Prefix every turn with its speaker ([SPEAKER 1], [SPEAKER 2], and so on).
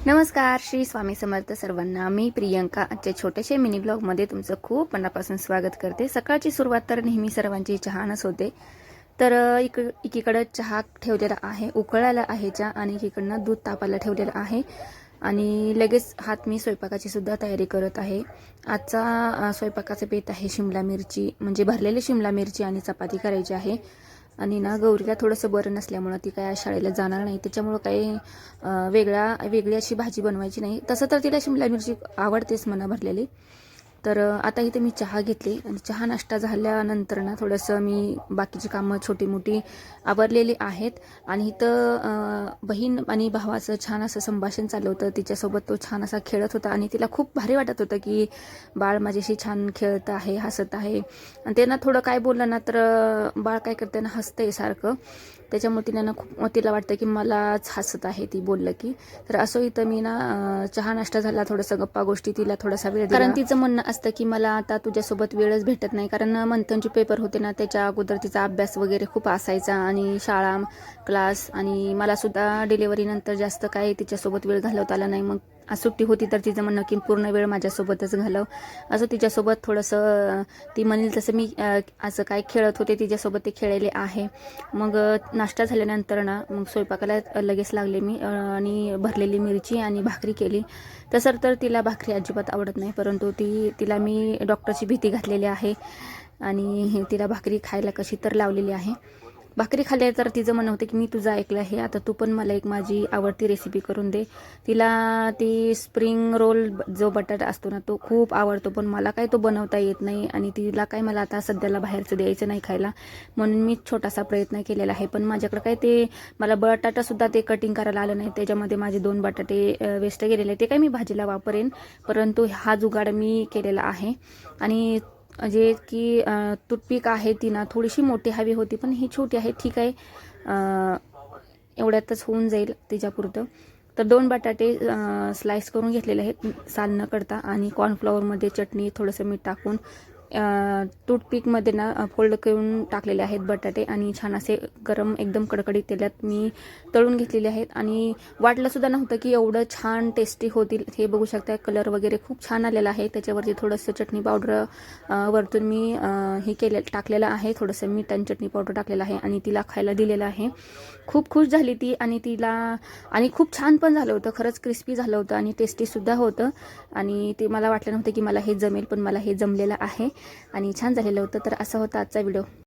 [SPEAKER 1] नमस्कार, श्री स्वामी समर्थ सर्वांना. मी प्रियंका आजच्या छोट्याशा मिनी ब्लॉगमध्ये तुमचं खूप मनापासून स्वागत करते. सकाळची सुरुवात तर नेहमी सर्वांची चहानच होते. तर एकीकडं चहा ठेवलेला आहे, उकळायला आहे चहा, आणि एकीकडनं दूध तापायला ठेवलेलं आहे. आणि लगेच हात मी स्वयंपाकाची सुद्धा तयारी करत आहे. आजचा स्वयंपाकाचा बेत आहे शिमला मिरची, म्हणजे भरलेली शिमला मिरची आणि चपाती करायची आहे. आणि ना गौरीला थोडंसं बरं नसल्यामुळं ती काय शाळेला जाणार नाही, त्याच्यामुळं काही वेगळी अशी भाजी बनवायची नाही. तसं तर तिला शिमला मिरची आवडतेच म्हणा भरलेली. तर आता इथे मी चहा घेतली आणि चहा नाश्ता झाल्यानंतर ना थोडंसं मी बाकीची कामं छोटी मोठी आवरलेली आहेत. आणि इथं बहीण आणि भावाचं छान असं संभाषण चाललं होतं. तिच्यासोबत तो छान असा खेळत होता आणि तिला खूप भारी वाटत होतं की बाळ माझ्याशी छान खेळत आहे, हसत आहे. आणि ते ना थोडं काय बोललं ना तर बाळ काय करते ना, हसतंय सारखं. त्याच्यामुळे तिला वाटतं की मलाच हसत आहे ती बोललं की. तर असं इथं मी ना चहा नाश्ता झाला, थोडंसं गप्पा गोष्टी, तिला थोडासा वेळ दिला. कारण तिचं म्हणणं असतं की मला आता तुझ्यासोबत वेळच भेटत नाही, कारण मंथनचे पेपर होते ना, त्याच्या अगोदर तिचा अभ्यास वगैरे खूप असायचा आणि शाळा, क्लास, आणि मला सुद्धा डिलिव्हरीनंतर जास्त काही तिच्यासोबत वेळ घालवता आला नाही. मग आज सुट्टी होती तर तिचं म्हणणं की पूर्ण वेळ माझ्यासोबतच घालव. असं तिच्यासोबत थोडंसं ती म्हणेल तसं मी असं काय खेळत होते तिच्यासोबत, ते खेळलेले आहे. मग नाश्ता झाल्यानंतर ना मग स्वयंपाकाला लगेच लागले मी, आणि भरलेली मिरची आणि भाकरी केली. तसं तर तिला भाकरी अजिबात आवडत नाही, परंतु तिला मी डॉक्टरची भीती घातलेली आहे आणि तिला भाकरी खायला कशी तर लावलेली आहे. भाकरी खाल्ल्या तर तिचं म्हणणं होतं की मी तुझं ऐकलं आहे, आता तू पण मला एक माझी आवडती रेसिपी करून दे. तिला ती स्प्रिंग रोल जो बटाटा असतो ना तो खूप आवडतो, पण मला काय तो बनवता येत नाही आणि तिला काय मला आता सध्याला बाहेरचं द्यायचं नाही खायला, म्हणून मी छोटासा प्रयत्न केलेला आहे. पण माझ्याकडे काय ते मला बटाटासुद्धा ते कटिंग करायला आलं नाही. त्याच्यामध्ये माझे 2 बटाटे वेस्ट गेलेले, ते काय मी भाजीला वापरेन, परंतु हा जुगाड मी केलेला आहे. आणि जे की टूथपिक आहे ती ना थोडीशी मोठी हवी होती, पण ही छोटी आहे, ठीक आहे, एवढ्यातच होऊन जाईल तिच्यापुरतं. तर 2 बटाटे स्लाइस करून घेतलेले आहेत साल न करता, आणि कॉर्नफ्लॉवरमध्ये चटणी, थोडंसं मीठ टाकून टूथपिकमध्ये ना फोल्ड करून टाकलेले आहेत बटाटे, आणि छान असे गरम एकदम कडकडीत तेलात मी तळून घेतलेले आहेत. आणि वाटलंसुद्धा नव्हतं की एवढं छान टेस्टी होतील. हे बघू शकता, कलर वगैरे खूप छान आलेला आहे. त्याच्यावरती थोडंसं चटणी पावडर वरतून मी टाकलेलं आहे, थोडंसं मीठ आणि चटणी पावडर टाकलेलं आहे, आणि तिला खायला दिलेलं आहे. खूप खुश झाली ती, आणि खूप छान पण झालं होतं, खरंच क्रिस्पी झालं होतं आणि टेस्टीसुद्धा होतं. आणि ते मला वाटलं नव्हतं की मला हे जमेल, पण मला हे जमलेलं आहे आणि छान झालेलं होतं. तर असा होता आजचा व्हिडिओ.